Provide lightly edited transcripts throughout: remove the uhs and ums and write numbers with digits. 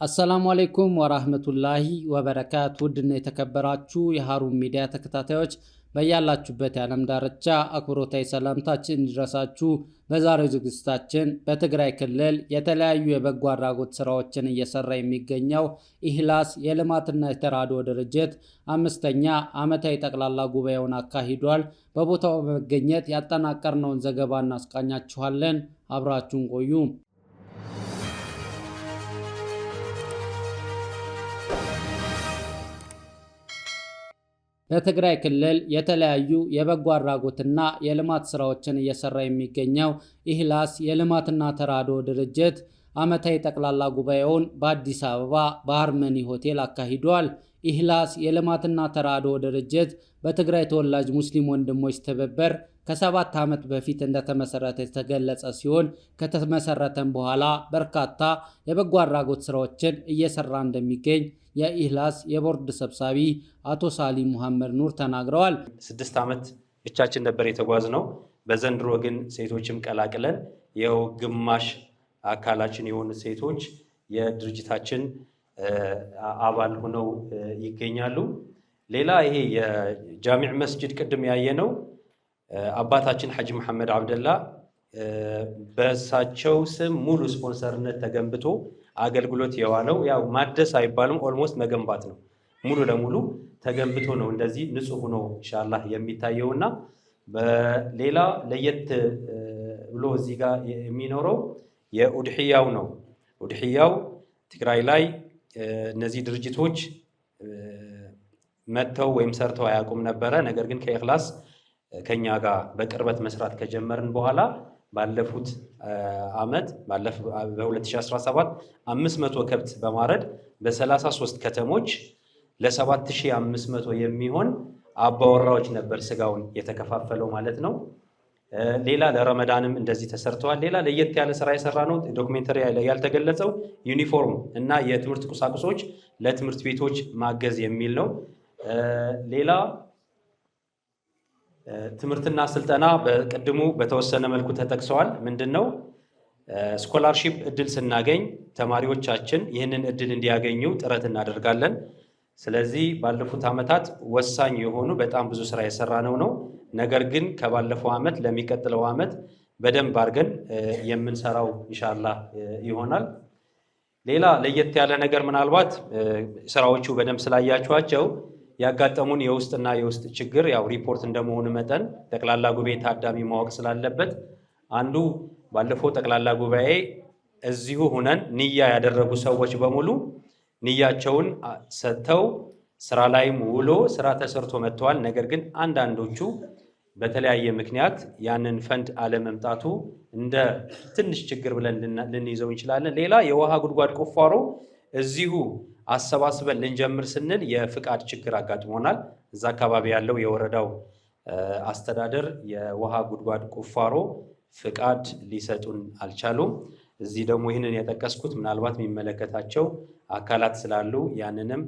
አሰላሙ አለይኩም ወራህመቱላሂ ወበረካቱ። ውድና የተከበራችሁ የሃሩን ሚዲያ ተከታታዮች በያላችሁበት የዓለም ዳርቻ አክብሮታዊ ሰላምታችን እንዲደርሳችሁ። በዛሬው ዝግጅታችን በትግራይ ክልል የተለያዩ የበጎ አድራጎት ስራዎችን እየሰራ የሚገኘው ኢህላስ የልማትና የተራድኦ ድርጅት 5ኛ ዓመታዊ ጠቅላላ ጉባኤውን አካሂዷል። በቦታው በመገኘት ያጠናቀርነውን ዘገባ እናስቃኛችኋለን። አብራችሁን ቆዩ። በትግራይ ክልል የተለያዩ የበጎ አድራጎትና የልማት ስራዎችን እየሰራ የሚገኘው ኢህላስ የልማትና ተራድኦ ድርጅት ዓመታዊ ጠቅላላ ጉባኤውን በአዲስ አበባ በሃርመኒ ሆቴል አካሂዷል። ኢህላስ የልማትና ተራድኦ ድርጅት በትግራይ ተወላጅ ሙስሊም ወንድሞች ትብብር ከ7 ዓመት በፊት እንደተመሰረተ የተገለጸ ሲሆን ከተመሰረተም በኋላ በርካታ የበጎ አድራጎት ስራዎችን እየሰራ እንደሚገኝ የኢህላስ የቦርድ ሰብሳቢ አቶ ሳሊም መሐመድ ኑር ተናግረዋል። 6 ዓመት ብቻችን ነበር የተጓዝነው። በዘንድሮ ግን ሴቶችም ቀላቅለን ይኸው ግማሽ አካላችን የሆኑ ሴቶች የድርጅታችን አባል ሆነው ይገኛሉ። ሌላ ይሄ የጃሚዕ መስጂድ ቅድም ያየነው አባታችን ሐጂ መሐመድ አብደላ በእሳቸው ስም ሙሉ ስፖንሰርነት ተገንብቶ አገልግሎት የዋለው ያው ማደስ አይባልም፣ ኦልሞስት መገንባት ነው። ሙሉ ለሙሉ ተገንብቶ ነው እንደዚህ ንጹህ ሆኖ ኢንሻአላህ የሚታየውና በሌላ ለየት ብሎ እዚህ ጋር የሚኖረው የኡድሂያው ነው። ኡድሂያው ትግራይ ላይ እነዚህ ድርጅቶች መተው ወይም ሰርተው አያውቁም ነበረ። ነገር ግን ከኢኽላስ ከኛ ጋር በቅርበት መስራት ከጀመርን በኋላ ባለፉት ዓመት በ2017 500 ከብት በማረድ በ33 ከተሞች ለ7500 የሚሆን አባወራዎች ነበር ስጋውን የተከፋፈለው ማለት ነው። ሌላ ለረመዳንም እንደዚህ ተሰርተዋል። ሌላ ለየት ያለ ስራ የሰራ ነው ዶክሜንተሪ ያልተገለጸው ዩኒፎርም እና የትምህርት ቁሳቁሶች ለትምህርት ቤቶች ማገዝ የሚል ነው። ሌላ ትምህርትና ስልጠና በቅድሙ በተወሰነ መልኩ ተጠቅሰዋል። ምንድነው ስኮላርሺፕ እድል ስናገኝ ተማሪዎቻችን ይህንን እድል እንዲያገኙ ጥረት እናደርጋለን። ስለዚህ ባለፉት ዓመታት ወሳኝ የሆኑ በጣም ብዙ ስራ የሰራ ነው። ነገር ግን ከባለፈው ዓመት ለሚቀጥለው ዓመት በደንብ አድርገን የምንሰራው ኢንሻአላህ ይሆናል። ሌላ ለየት ያለ ነገር ምናልባት ስራዎቹ በደንብ ስላያችኋቸው ያጋጠሙን የውስጥና የውስጥ ችግር ያው ሪፖርት እንደመሆኑ መጠን ጠቅላላ ጉባኤ ታዳሚ ማወቅ ስላለበት አንዱ ባለፈው ጠቅላላ ጉባኤ እዚሁ ሆነን ንያ ያደረጉ ሰዎች በሙሉ ንያቸውን ሰጥተው ስራ ላይም ውሎ ስራ ተሰርቶ መጥተዋል። ነገር ግን አንዳንዶቹ በተለያየ ምክንያት ያንን ፈንድ አለመምጣቱ እንደ ትንሽ ችግር ብለን ልንይዘው እንችላለን። ሌላ የውሃ ጉድጓድ ቁፋሮ እዚሁ አሰባስበን ልንጀምር ስንል የፍቃድ ችግር አጋጥሞናል። እዛ አካባቢ ያለው የወረዳው አስተዳደር የውሃ ጉድጓድ ቁፋሮ ፍቃድ ሊሰጡን አልቻሉም። እዚህ ደግሞ ይህንን የጠቀስኩት ምናልባት የሚመለከታቸው አካላት ስላሉ ያንንም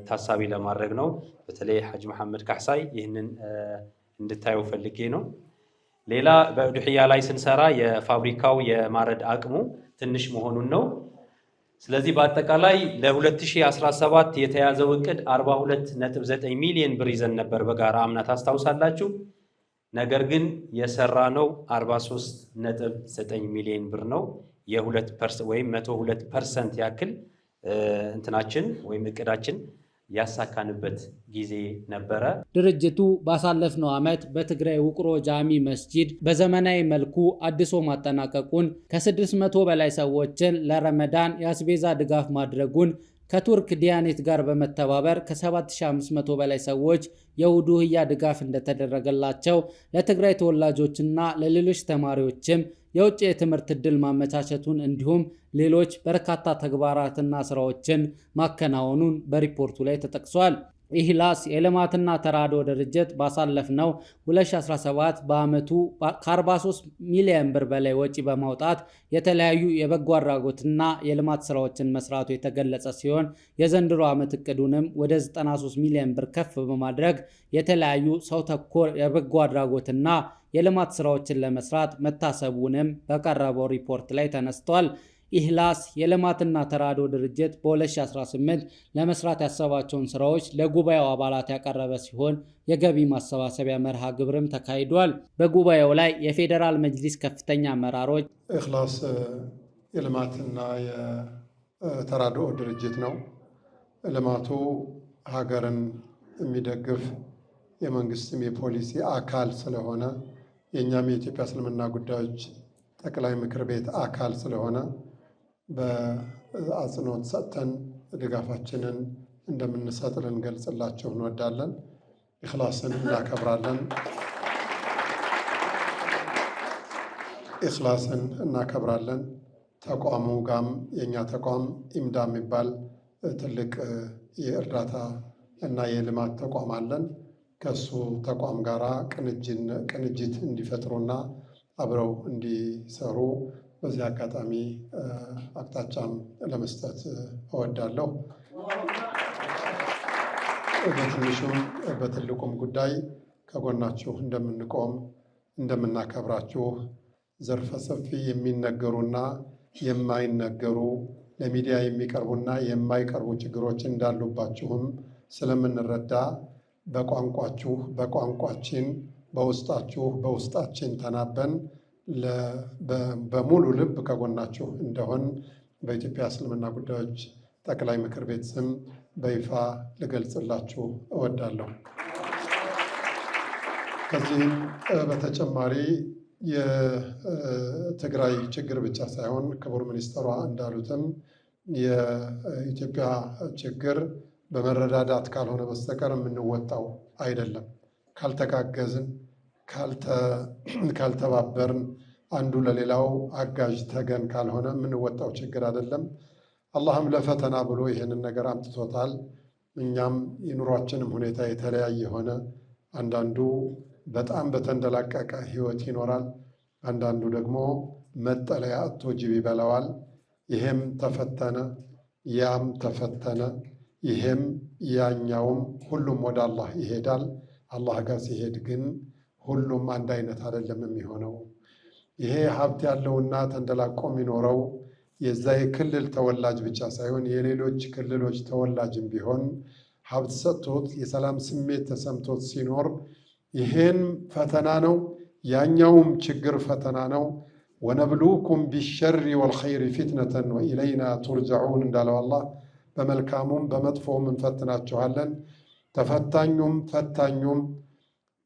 ታሳቢ ለማድረግ ነው። በተለይ ሐጂ መሐመድ ካሕሳይ ይህንን እንድታየው ፈልጌ ነው። ሌላ በኡድሂያ ላይ ስንሰራ የፋብሪካው የማረድ አቅሙ ትንሽ መሆኑን ነው። ስለዚህ በአጠቃላይ ለ2017 የተያዘው እቅድ 42.9 ሚሊዮን ብር ይዘን ነበር በጋራ አምና ታስታውሳላችሁ። ነገር ግን የሰራነው 43.9 ሚሊዮን ብር ነው። የ2% ወይም 102% ያክል እንትናችን ወይም እቅዳችን ያሳካንበት ጊዜ ነበረ። ድርጅቱ ባሳለፍነው ዓመት በትግራይ ውቅሮ ጃሚ መስጂድ በዘመናዊ መልኩ አድሶ ማጠናቀቁን፣ ከ600 በላይ ሰዎችን ለረመዳን የአስቤዛ ድጋፍ ማድረጉን፣ ከቱርክ ዲያኔት ጋር በመተባበር ከ7500 በላይ ሰዎች የውዱህያ ድጋፍ እንደተደረገላቸው፣ ለትግራይ ተወላጆችና ለሌሎች ተማሪዎችም የውጭ የትምህርት ዕድል ማመቻቸቱን እንዲሁም ሌሎች በርካታ ተግባራትና ስራዎችን ማከናወኑን በሪፖርቱ ላይ ተጠቅሷል። ኢህላስ የልማትና ተራድኦ ድርጅት ባሳለፍነው 2017 በዓመቱ ከ43 ሚሊዮን ብር በላይ ወጪ በማውጣት የተለያዩ የበጎ አድራጎትና የልማት ስራዎችን መስራቱ የተገለጸ ሲሆን የዘንድሮ ዓመት እቅዱንም ወደ 93 ሚሊዮን ብር ከፍ በማድረግ የተለያዩ ሰው ተኮር የበጎ አድራጎትና የልማት ስራዎችን ለመስራት መታሰቡንም በቀረበው ሪፖርት ላይ ተነስቷል። ኢህላስ የልማትና ተራድኦ ድርጅት በ2018 ለመስራት ያሰባቸውን ስራዎች ለጉባኤው አባላት ያቀረበ ሲሆን የገቢ ማሰባሰቢያ መርሃ ግብርም ተካሂዷል። በጉባኤው ላይ የፌዴራል መጅሊስ ከፍተኛ አመራሮች ኢህላስ የልማትና የተራድኦ ድርጅት ነው። ልማቱ ሀገርን የሚደግፍ የመንግስትም የፖሊሲ አካል ስለሆነ የእኛም የኢትዮጵያ እስልምና ጉዳዮች ጠቅላይ ምክር ቤት አካል ስለሆነ በአጽንኦት ሰጥተን ድጋፋችንን እንደምንሰጥ ልንገልጽላችሁ እንወዳለን። ኢኽላስን እናከብራለን። ተቋሙ ጋም የእኛ ተቋም ኢምዳ የሚባል ትልቅ የእርዳታ እና የልማት ተቋም አለን። ከሱ ተቋም ጋር ቅንጅት እንዲፈጥሩና አብረው እንዲሰሩ በዚህ አጋጣሚ አቅጣጫም ለመስጠት እወዳለሁ። በትንሹም በትልቁም ጉዳይ ከጎናችሁ እንደምንቆም እንደምናከብራችሁ ዘርፈ ሰፊ የሚነገሩና የማይነገሩ ለሚዲያ የሚቀርቡና የማይቀርቡ ችግሮች እንዳሉባችሁም ስለምንረዳ በቋንቋችሁ በቋንቋችን በውስጣችሁ በውስጣችን ተናበን በሙሉ ልብ ከጎናችሁ እንደሆን በኢትዮጵያ እስልምና ጉዳዮች ጠቅላይ ምክር ቤት ስም በይፋ ልገልጽላችሁ እወዳለሁ። ከዚህም በተጨማሪ የትግራይ ችግር ብቻ ሳይሆን ክቡር ሚኒስትሯ እንዳሉትም የኢትዮጵያ ችግር በመረዳዳት ካልሆነ በስተቀር የምንወጣው አይደለም። ካልተጋገዝን፣ ካልተባበርን፣ አንዱ ለሌላው አጋዥ ተገን ካልሆነ የምንወጣው ችግር አይደለም። አላህም ለፈተና ብሎ ይህንን ነገር አምጥቶታል። እኛም የኑሯችንም ሁኔታ የተለያየ ሆነ። አንዳንዱ በጣም በተንደላቀቀ ህይወት ይኖራል። አንዳንዱ ደግሞ መጠለያ አጥቶ ጅብ ይበላዋል። ይሄም ተፈተነ፣ ያም ተፈተነ፣ ይሄም ያኛውም ሁሉም ወደ አላህ ይሄዳል። አላህ ጋር ሲሄድ ግን ሁሉም አንድ አይነት አይደለም የሚሆነው። ይሄ ሀብት ያለውና ተንደላቆ የሚኖረው የዛ የክልል ተወላጅ ብቻ ሳይሆን የሌሎች ክልሎች ተወላጅም ቢሆን ሀብት ሰጥቶት የሰላም ስሜት ተሰምቶት ሲኖር ይሄን ፈተና ነው፣ ያኛውም ችግር ፈተና ነው። ወነብሉኩም ቢሸሪ ወልኸይሪ ፊትነተን ወኢለይና ቱርጀዑን እንዳለው አላህ በመልካሙም በመጥፎም እንፈትናችኋለን። ተፈታኙም ፈታኙም፣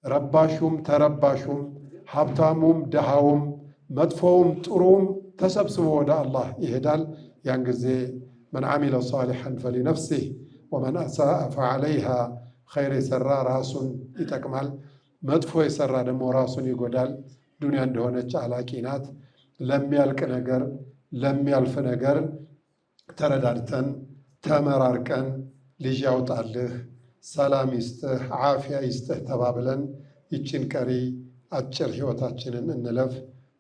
ረባሹም ተረባሹም፣ ሀብታሙም ደሃውም፣ መጥፎውም ጥሩም ተሰብስቦ ወደ አላህ ይሄዳል። ያን ጊዜ መን ዓሚለ ሳሊሐን ፈሊነፍሲህ ወመን አሳአ ፈዓለይሃ፣ ኸይር የሰራ ራሱን ይጠቅማል፣ መጥፎ የሰራ ደግሞ ራሱን ይጎዳል። ዱንያ እንደሆነች አላቂ ናት። ለሚያልቅ ነገር ለሚያልፍ ነገር ተረዳድተን ተመራርቀን ልጅ ያውጣልህ፣ ሰላም ይስጥህ፣ ዓፊያ ይስጥህ ተባብለን ይችን ቀሪ አጭር ህይወታችንን እንለፍ።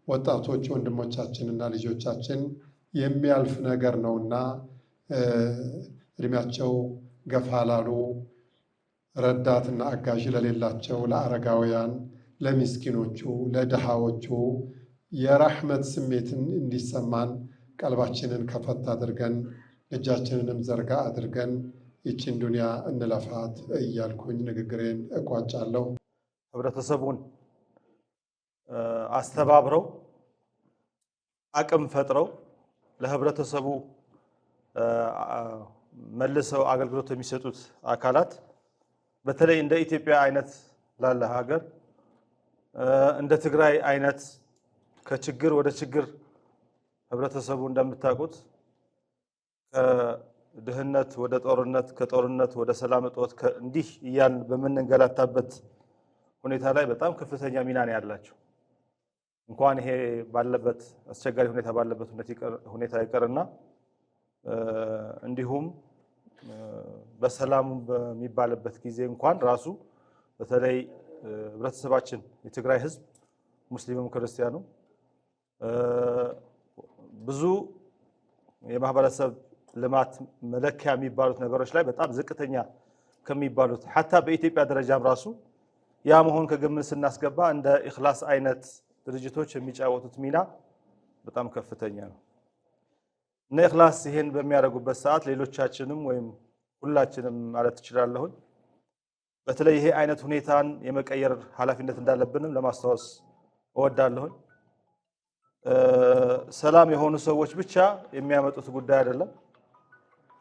ወጣቶች ወንድሞቻችንና ልጆቻችን የሚያልፍ ነገር ነውና እድሜያቸው ገፋ ላሉ ረዳትና አጋዥ ለሌላቸው ለአረጋውያን፣ ለሚስኪኖቹ፣ ለድሃዎቹ የራሕመት ስሜትን እንዲሰማን ቀልባችንን ከፈት አድርገን እጃችንንም ዘርጋ አድርገን ይችን ዱንያ እንለፋት እያልኩኝ ንግግሬን እቋጫለሁ። ህብረተሰቡን አስተባብረው አቅም ፈጥረው ለህብረተሰቡ መልሰው አገልግሎት የሚሰጡት አካላት በተለይ እንደ ኢትዮጵያ አይነት ላለ ሀገር እንደ ትግራይ አይነት ከችግር ወደ ችግር ህብረተሰቡ እንደምታውቁት ከድህነት ወደ ጦርነት፣ ከጦርነት ወደ ሰላም እጦት እንዲህ እያልን በምንንገላታበት ሁኔታ ላይ በጣም ከፍተኛ ሚና ነው ያላቸው። እንኳን ይሄ ባለበት አስቸጋሪ ሁኔታ ባለበት ሁኔታ ይቀርና እንዲሁም በሰላም በሚባልበት ጊዜ እንኳን ራሱ በተለይ ህብረተሰባችን የትግራይ ህዝብ ሙስሊሙም ክርስቲያኑ ብዙ የማህበረሰብ ልማት መለኪያ የሚባሉት ነገሮች ላይ በጣም ዝቅተኛ ከሚባሉት ሐታ በኢትዮጵያ ደረጃም ራሱ ያ መሆን ከግምት ስናስገባ እንደ ኢኽላስ አይነት ድርጅቶች የሚጫወቱት ሚና በጣም ከፍተኛ ነው። እና ኢኽላስ ይሄን በሚያደርጉበት ሰዓት ሌሎቻችንም ወይም ሁላችንም ማለት እችላለሁ በተለይ ይሄ አይነት ሁኔታን የመቀየር ኃላፊነት እንዳለብንም ለማስታወስ እወዳለሁ። ሰላም የሆኑ ሰዎች ብቻ የሚያመጡት ጉዳይ አይደለም።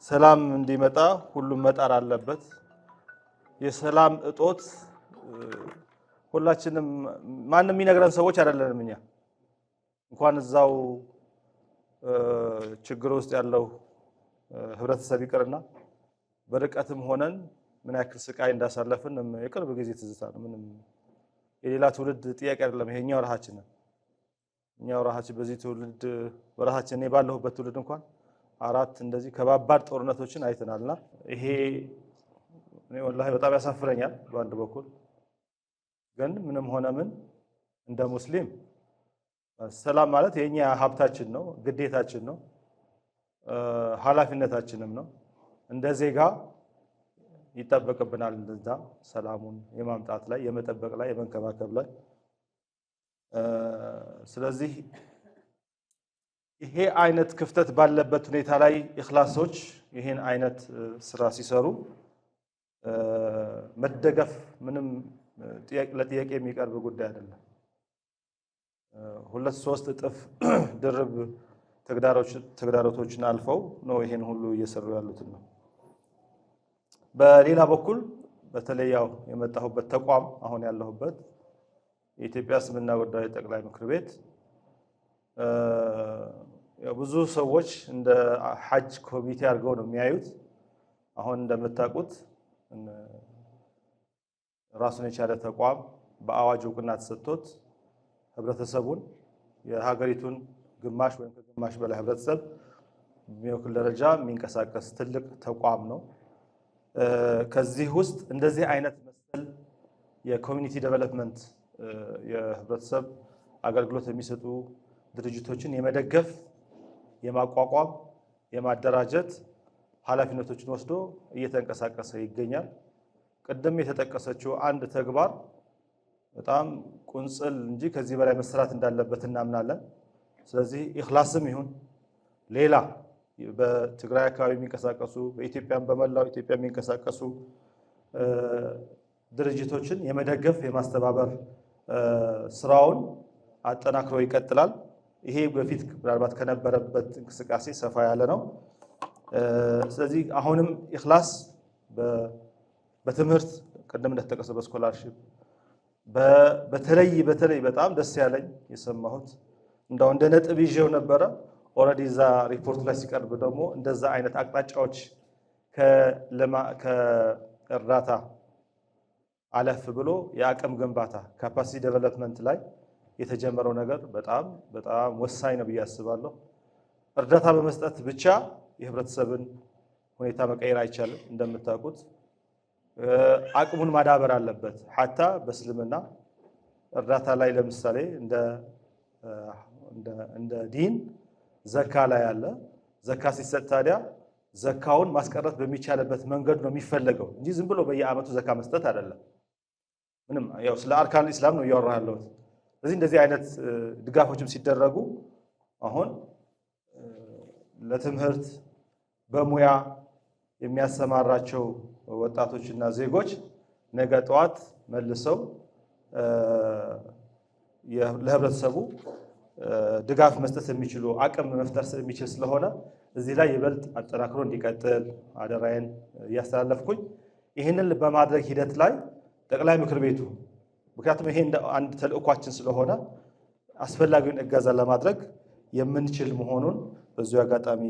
ሰላም እንዲመጣ ሁሉም መጣር አለበት። የሰላም እጦት ሁላችንም ማንም የሚነግረን ሰዎች አይደለንም። እኛ እንኳን እዛው ችግር ውስጥ ያለው ህብረተሰብ ይቅርና በርቀትም ሆነን ምን ያክል ስቃይ እንዳሳለፍን የቅርብ ጊዜ ትዝታ ነው። ምንም የሌላ ትውልድ ጥያቄ አይደለም። ይሄኛው ራሳችን ነው። እኛው ራሳችን በዚህ ትውልድ በራሳችን እኔ ባለሁበት ትውልድ እንኳን 4 እንደዚህ ከባባድ ጦርነቶችን አይተናልና ይሄ እኔ ወላሂ በጣም ያሳፍረኛል። በአንድ በኩል ግን ምንም ሆነ ምን እንደ ሙስሊም ሰላም ማለት የኛ ሀብታችን ነው፣ ግዴታችን ነው፣ ኃላፊነታችንም ነው። እንደ ዜጋ ይጠበቅብናል እንደዛ ሰላሙን የማምጣት ላይ የመጠበቅ ላይ የመንከባከብ ላይ። ስለዚህ ይሄ አይነት ክፍተት ባለበት ሁኔታ ላይ ኢኽላሶች ይሄን አይነት ስራ ሲሰሩ መደገፍ ምንም ለጥያቄ የሚቀርብ ጉዳይ አይደለም። 2-3 እጥፍ ድርብ ተግዳሮቶችን አልፈው ነው ይሄን ሁሉ እየሰሩ ያሉት ነው። በሌላ በኩል በተለይ ያው የመጣሁበት ተቋም አሁን ያለሁበት የኢትዮጵያ እስልምና ጉዳዮች ጠቅላይ ምክር ቤት ብዙ ሰዎች እንደ ሐጅ ኮሚቴ አድርገው ነው የሚያዩት። አሁን እንደምታውቁት ራሱን የቻለ ተቋም በአዋጅ እውቅና ተሰጥቶት ህብረተሰቡን የሀገሪቱን ግማሽ ወይም ከግማሽ በላይ ህብረተሰብ በሚወክል ደረጃ የሚንቀሳቀስ ትልቅ ተቋም ነው። ከዚህ ውስጥ እንደዚህ አይነት መሰል የኮሚኒቲ ዴቨሎፕመንት የህብረተሰብ አገልግሎት የሚሰጡ ድርጅቶችን የመደገፍ የማቋቋም የማደራጀት ኃላፊነቶችን ወስዶ እየተንቀሳቀሰ ይገኛል። ቅድም የተጠቀሰችው አንድ ተግባር በጣም ቁንጽል እንጂ ከዚህ በላይ መስራት እንዳለበት እናምናለን። ስለዚህ ኢኽላስም ይሁን ሌላ በትግራይ አካባቢ የሚንቀሳቀሱ በኢትዮጵያም በመላው ኢትዮጵያ የሚንቀሳቀሱ ድርጅቶችን የመደገፍ የማስተባበር ስራውን አጠናክሮ ይቀጥላል። ይሄ በፊት ምናልባት ከነበረበት እንቅስቃሴ ሰፋ ያለ ነው። ስለዚህ አሁንም ኢኽላስ በትምህርት ቅድም እንደተጠቀሰው በስኮላርሺፕ በተለይ በጣም ደስ ያለኝ የሰማሁት እንደው እንደ ነጥብ ይዤው ነበረ። ኦልሬዲ እዛ ሪፖርት ላይ ሲቀርብ ደግሞ እንደዛ አይነት አቅጣጫዎች ከእርዳታ አለፍ ብሎ የአቅም ግንባታ ካፓሲቲ ዴቨሎፕመንት ላይ የተጀመረው ነገር በጣም በጣም ወሳኝ ነው ብዬ አስባለሁ። እርዳታ በመስጠት ብቻ የህብረተሰብን ሁኔታ መቀየር አይቻልም። እንደምታውቁት አቅሙን ማዳበር አለበት። ሐታ በእስልምና እርዳታ ላይ ለምሳሌ እንደ ዲን ዘካ ላይ ያለ ዘካ ሲሰጥ ታዲያ ዘካውን ማስቀረት በሚቻልበት መንገድ ነው የሚፈለገው እንጂ ዝም ብሎ በየዓመቱ ዘካ መስጠት አይደለም። ምንም ያው ስለ አርካን ኢስላም ነው እያወራሁ ያለሁት። ስለዚህ እንደዚህ አይነት ድጋፎችም ሲደረጉ አሁን ለትምህርት በሙያ የሚያሰማራቸው ወጣቶችና ዜጎች ነገ ጠዋት መልሰው ለህብረተሰቡ ድጋፍ መስጠት የሚችሉ አቅም መፍጠር የሚችል ስለሆነ እዚህ ላይ ይበልጥ አጠናክሮ እንዲቀጥል አደራዬን እያስተላለፍኩኝ ይህንን በማድረግ ሂደት ላይ ጠቅላይ ምክር ቤቱ ምክንያቱም ይሄ አንድ ተልእኳችን ስለሆነ አስፈላጊውን እገዛ ለማድረግ የምንችል መሆኑን በዚሁ አጋጣሚ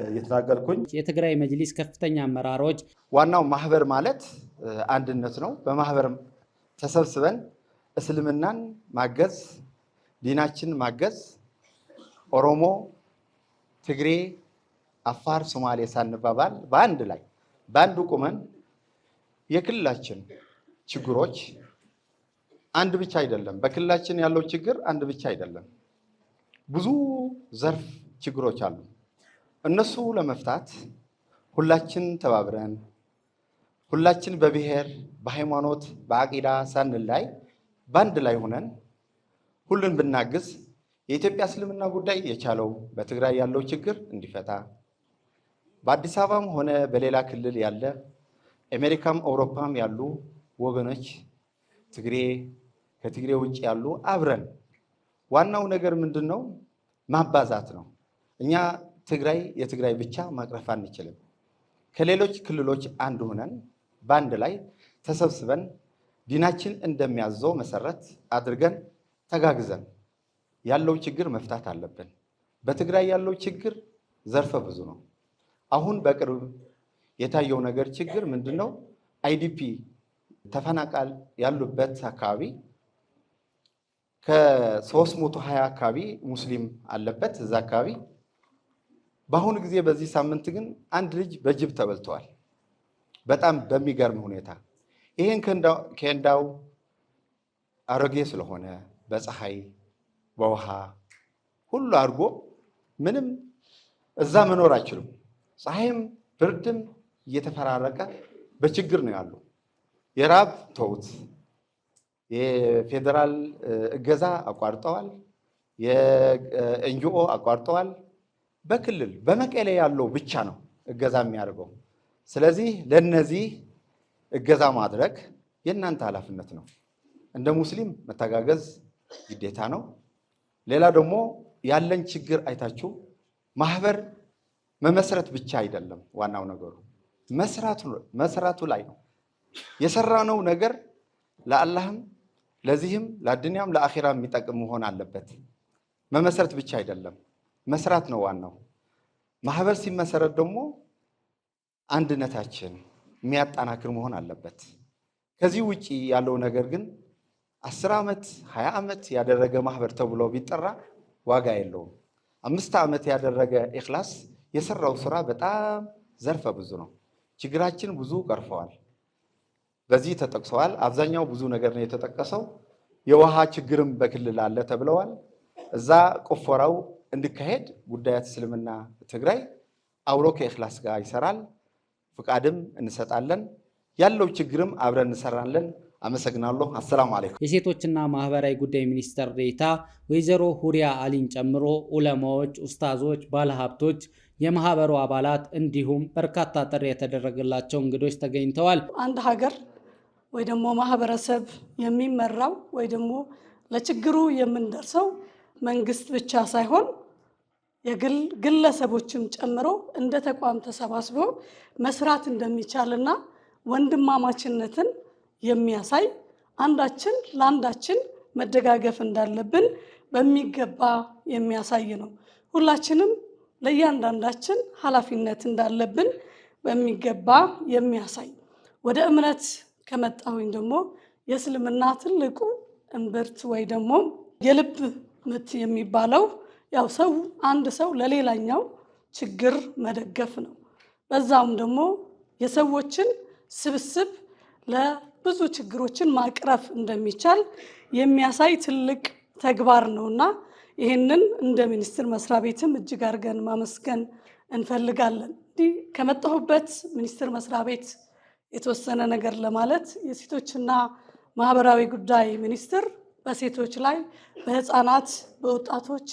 እየተናገርኩኝ የትግራይ መጅሊስ ከፍተኛ አመራሮች ዋናው ማህበር ማለት አንድነት ነው። በማህበር ተሰብስበን እስልምናን ማገዝ፣ ዲናችን ማገዝ፣ ኦሮሞ፣ ትግሬ፣ አፋር፣ ሶማሌ ሳንባባል በአንድ ላይ በአንድ ቁመን የክልላችን ችግሮች አንድ ብቻ አይደለም። በክልላችን ያለው ችግር አንድ ብቻ አይደለም። ብዙ ዘርፍ ችግሮች አሉ። እነሱ ለመፍታት ሁላችን ተባብረን ሁላችን በብሔር፣ በሃይማኖት፣ በአቂዳ ሳንላይ በአንድ ላይ ሆነን ሁሉን ብናግዝ የኢትዮጵያ እስልምና ጉዳይ የቻለው በትግራይ ያለው ችግር እንዲፈታ በአዲስ አበባም ሆነ በሌላ ክልል ያለ አሜሪካም አውሮፓም ያሉ ወገኖች ትግሬ ከትግሬ ውጭ ያሉ አብረን ዋናው ነገር ምንድነው? ማባዛት ነው። እኛ ትግራይ የትግራይ ብቻ ማቅረፍ አንችልም። ከሌሎች ክልሎች አንድ ሆነን በአንድ ላይ ተሰብስበን ዲናችን እንደሚያዘው መሰረት አድርገን ተጋግዘን ያለው ችግር መፍታት አለብን። በትግራይ ያለው ችግር ዘርፈ ብዙ ነው። አሁን በቅርብ የታየው ነገር ችግር ምንድነው? አይዲፒ ተፈናቃል ያሉበት አካባቢ ከ320 አካባቢ ሙስሊም አለበት እዛ አካባቢ። በአሁኑ ጊዜ በዚህ ሳምንት ግን አንድ ልጅ በጅብ ተበልተዋል። በጣም በሚገርም ሁኔታ ይሄን ከእንዳው አሮጌ ስለሆነ በፀሐይ በውሃ ሁሉ አድርጎ ምንም እዛ መኖር አይችሉም። ፀሐይም ብርድም እየተፈራረቀ በችግር ነው ያሉ። የራብ ተውት፣ የፌዴራል እገዛ አቋርጠዋል፣ የኤንጂኦ አቋርጠዋል። በክልል በመቀሌ ያለው ብቻ ነው እገዛ የሚያደርገው። ስለዚህ ለነዚህ እገዛ ማድረግ የእናንተ ኃላፊነት ነው። እንደ ሙስሊም መተጋገዝ ግዴታ ነው። ሌላ ደግሞ ያለን ችግር አይታችሁ ማህበር መመስረት ብቻ አይደለም ዋናው ነገሩ መስራቱ ላይ ነው። የሰራነው ነገር ለአላህም ለዚህም ለአዱንያም ለአኺራም የሚጠቅም መሆን አለበት። መመስረት ብቻ አይደለም መስራት ነው ዋናው። ማህበር ሲመሰረት ደግሞ አንድነታችን የሚያጠናክር መሆን አለበት። ከዚህ ውጪ ያለው ነገር ግን 10 ዓመት 20 ዓመት ያደረገ ማህበር ተብሎ ቢጠራ ዋጋ የለውም። 5 ዓመት ያደረገ ኢኽላስ የሰራው ስራ በጣም ዘርፈ ብዙ ነው። ችግራችን ብዙ ቀርፈዋል። በዚህ ተጠቅሰዋል። አብዛኛው ብዙ ነገር ነው የተጠቀሰው። የውሃ ችግርም በክልል አለ ተብለዋል። እዛ ቆፈራው እንዲካሄድ ጉዳያት እስልምና ትግራይ አብሮ ከኢኽላስ ጋር ይሰራል። ፍቃድም እንሰጣለን። ያለው ችግርም አብረን እንሰራለን። አመሰግናለሁ። አሰላሙ አለይኩም። የሴቶችና ማህበራዊ ጉዳይ ሚኒስትር ዴኤታ ወይዘሮ ሁሪያ አሊን ጨምሮ ዑለማዎች፣ ኡስታዞች፣ ባለሀብቶች፣ የማህበሩ አባላት እንዲሁም በርካታ ጥሪ የተደረገላቸው እንግዶች ተገኝተዋል። አንድ ሀገር ወይ ደግሞ ማህበረሰብ የሚመራው ወይ ደግሞ ለችግሩ የምንደርሰው መንግስት ብቻ ሳይሆን የግል ግለሰቦችም ጨምሮ እንደ ተቋም ተሰባስቦ መስራት እንደሚቻልና ወንድማማችነትን የሚያሳይ አንዳችን ለአንዳችን መደጋገፍ እንዳለብን በሚገባ የሚያሳይ ነው። ሁላችንም ለእያንዳንዳችን ኃላፊነት እንዳለብን በሚገባ የሚያሳይ ወደ እምነት ከመጣሁኝ ደግሞ የእስልምና ትልቁ እምብርት ወይ ደግሞ የልብ ምት የሚባለው ያው ሰው አንድ ሰው ለሌላኛው ችግር መደገፍ ነው። በዛውም ደግሞ የሰዎችን ስብስብ ለብዙ ችግሮችን ማቅረፍ እንደሚቻል የሚያሳይ ትልቅ ተግባር ነውና ይህንን እንደ ሚኒስቴር መስሪያ ቤትም እጅግ አድርገን ማመስገን እንፈልጋለን። እንዲህ ከመጣሁበት ሚኒስቴር መስሪያ ቤት የተወሰነ ነገር ለማለት የሴቶችና ማህበራዊ ጉዳይ ሚኒስቴር በሴቶች ላይ በህፃናት፣ በወጣቶች፣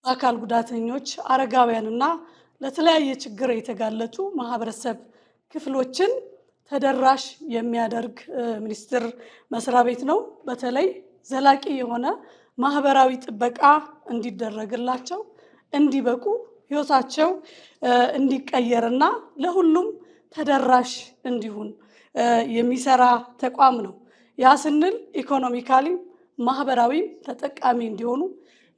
በአካል ጉዳተኞች፣ አረጋውያንና ለተለያየ ችግር የተጋለጡ ማህበረሰብ ክፍሎችን ተደራሽ የሚያደርግ ሚኒስቴር መስሪያ ቤት ነው። በተለይ ዘላቂ የሆነ ማህበራዊ ጥበቃ እንዲደረግላቸው፣ እንዲበቁ፣ ህይወታቸው እንዲቀየርና ለሁሉም ተደራሽ እንዲሆን የሚሰራ ተቋም ነው። ያ ስንል ኢኮኖሚካሊ ማህበራዊ ተጠቃሚ እንዲሆኑ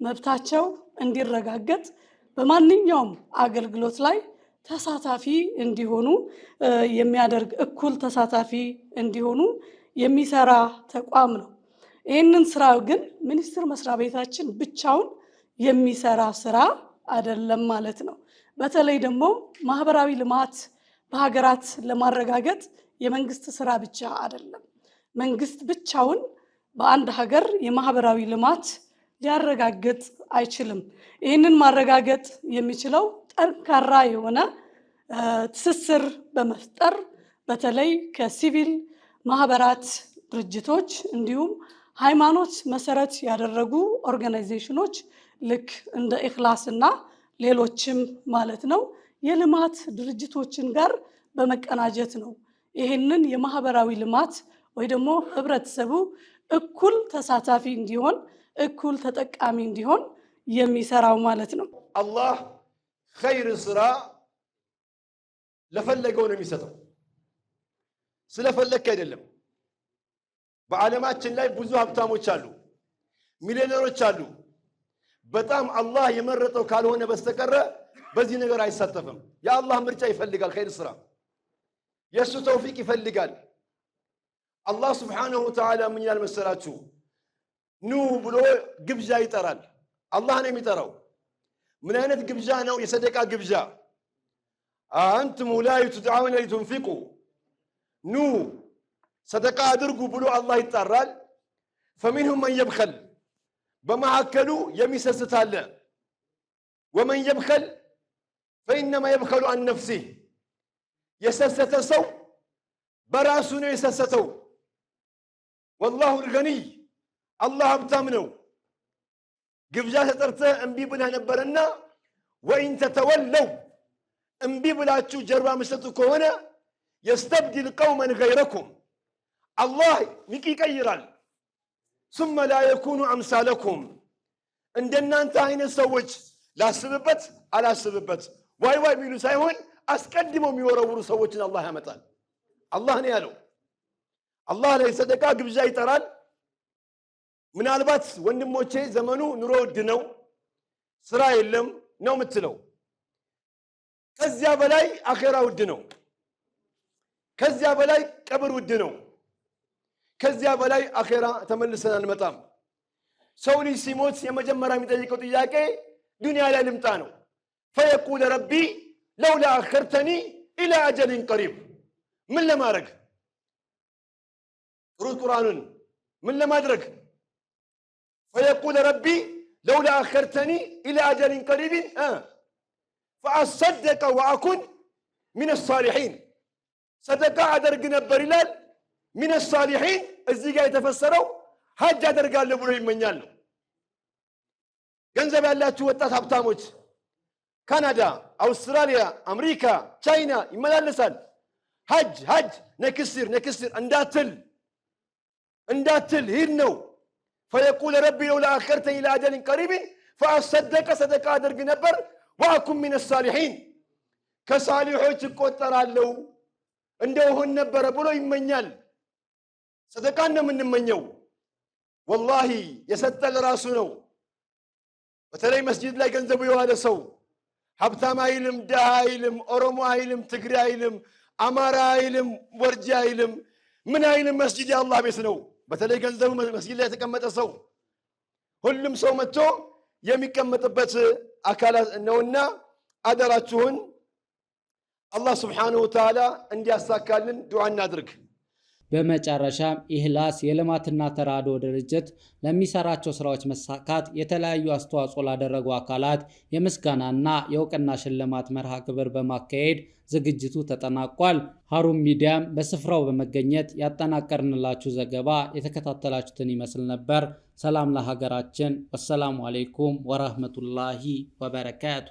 መብታቸው እንዲረጋገጥ በማንኛውም አገልግሎት ላይ ተሳታፊ እንዲሆኑ የሚያደርግ እኩል ተሳታፊ እንዲሆኑ የሚሰራ ተቋም ነው። ይህንን ስራ ግን ሚኒስቴር መስሪያ ቤታችን ብቻውን የሚሰራ ስራ አይደለም ማለት ነው። በተለይ ደግሞ ማህበራዊ ልማት በሀገራት ለማረጋገጥ የመንግስት ስራ ብቻ አይደለም። መንግስት ብቻውን በአንድ ሀገር የማህበራዊ ልማት ሊያረጋግጥ አይችልም። ይህንን ማረጋገጥ የሚችለው ጠንካራ የሆነ ትስስር በመፍጠር በተለይ ከሲቪል ማህበራት ድርጅቶች እንዲሁም ሃይማኖት መሰረት ያደረጉ ኦርጋናይዜሽኖች ልክ እንደ ኢኽላስና ሌሎችም ማለት ነው የልማት ድርጅቶችን ጋር በመቀናጀት ነው ይህንን የማህበራዊ ልማት ወይ ደግሞ ህብረተሰቡ እኩል ተሳታፊ እንዲሆን እኩል ተጠቃሚ እንዲሆን የሚሰራው ማለት ነው። አላህ ኸይር ስራ ለፈለገው ነው የሚሰጠው፣ ስለፈለክ አይደለም። በዓለማችን ላይ ብዙ ሀብታሞች አሉ፣ ሚሊዮነሮች አሉ። በጣም አላህ የመረጠው ካልሆነ በስተቀር በዚህ ነገር አይሳተፍም። የአላህ ምርጫ ይፈልጋል፣ ኸይር ስራ የእሱ ተውፊቅ ይፈልጋል። አላህ ስብሓንሁ ወተዓላ ምን ይላል መሰላችሁ? ኑ ብሎ ግብዣ ይጠራል። አላህ ነው የሚጠራው። ምን አይነት ግብዣ ነው? የሰደቃ ግብዣ። አንቱም ላ ትድዓውነ ሊቱንፊቁ፣ ኑ ሰደቃ አድርጉ ብሎ አላህ ይጣራል። ፈሚንሁም መን የብኸል፣ በመካከሉ የሚሰስት አለ። ወመን የብኸል ፈኢነማ የብኸሉ አን ነፍሲህ፣ የሰሰተ ሰው በራሱ ነው የሰሰተው። ወላሁ ልገኒይ፣ አላህ ሀብታም ነው። ግብዣ ተጠርተህ እምቢ ብለህ ነበርና ወኢን ተተወለው፣ እምቢ ብላችሁ ጀርባ መስጠቱ ከሆነ የስተብድል ቀውመን ገይረኩም፣ አላህ ይቀይራል። ሱመ ላ የኩኑ አምሳለኩም፣ እንደናንተ አይነት ሰዎች ላስብበት አላስብበት ዋይ ዋይ የሚሉ ሳይሆን አስቀድመው የሚወረውሩ ሰዎችን አላህ ያመጣል። አላህ ነው ያለው። አላህ ላይ ሰደቃ ግብዣ ይጠራል። ምናልባት ወንድሞቼ ዘመኑ ኑሮ ውድ ነው፣ ስራ የለም ነው የምትለው። ከዚያ በላይ አኼራ ውድ ነው። ከዚያ በላይ ቀብር ውድ ነው። ከዚያ በላይ አኼራ ተመልሰን አንመጣም። ሰው ልጅ ሲሞት የመጀመሪያ የሚጠይቀው ጥያቄ ዱንያ ላይ ልምጣ ነው። ፈየቁል ረቢ ለውላ አኸርተኒ ኢላ አጀሊን ቀሪብ፣ ምን ለማድረግ? ሩት ቁርአኑን ምን ለማድረግ? ፈየቁል ረቢ ለውላ አኸርተኒ ኢላ አጀሊን ቀሪብን ፈአሰደቀ ወአኩን ሚነ ሳሊሒን፣ ሰደቃ አደርግ ነበር ይላል። ሚነ ሳሊሒን እዚህ ጋር የተፈሰረው ሀጅ አደርጋለሁ ብሎ ይመኛል ነው። ገንዘብ ያላችሁ ወጣት ሀብታሞች ካናዳ፣ አውስትራሊያ፣ አሜሪካ፣ ቻይና ይመላለሳል። ሀጅ ሀጅ ነክስር ነክስር እንዳትል ሂድ ነው። ፈየቁል ረቢ ለውላ አኸርተኒ ኢላ አጀሊን ቀሪብን ፈአሰደቀ፣ ሰደቃ አደርግ ነበር። ወአኩን ሚነ ሳሊሒን፣ ከሳሊሖች እቆጠራለሁ እንደው ሆን ነበረ ብሎ ይመኛል። ሰደቃን ነው የምንመኘው። ወላሂ የሰጠ ለራሱ ነው። በተለይ መስጂድ ላይ ገንዘቡ የዋለ ሰው ሀብታም አይልም፣ ደሃ አይልም፣ ኦሮሞ አይልም፣ ትግሬ አይልም፣ አማራ አይልም፣ ወርጂ አይልም፣ ምን አይልም። መስጂድ የአላህ ቤት ነው። በተለይ ገንዘቡ መስጂድ ላይ የተቀመጠ ሰው ሁሉም ሰው መጥቶ የሚቀመጥበት አካላት ነውና አደራችሁን አላህ ስብሓንሁ ወተዓላ እንዲያሳካልን ዱዓ እናድርግ። በመጨረሻም ኢኽላስ የልማትና ተራድኦ ድርጅት ለሚሰራቸው ስራዎች መሳካት የተለያዩ አስተዋጽኦ ላደረጉ አካላት የምስጋናና የእውቅና ሽልማት መርሃ ግብር በማካሄድ ዝግጅቱ ተጠናቋል። ሀሩን ሚዲያም በስፍራው በመገኘት ያጠናቀርንላችሁ ዘገባ የተከታተላችሁትን ይመስል ነበር። ሰላም ለሀገራችን። ወሰላሙ አለይኩም ወራህመቱላሂ ወበረካቱ።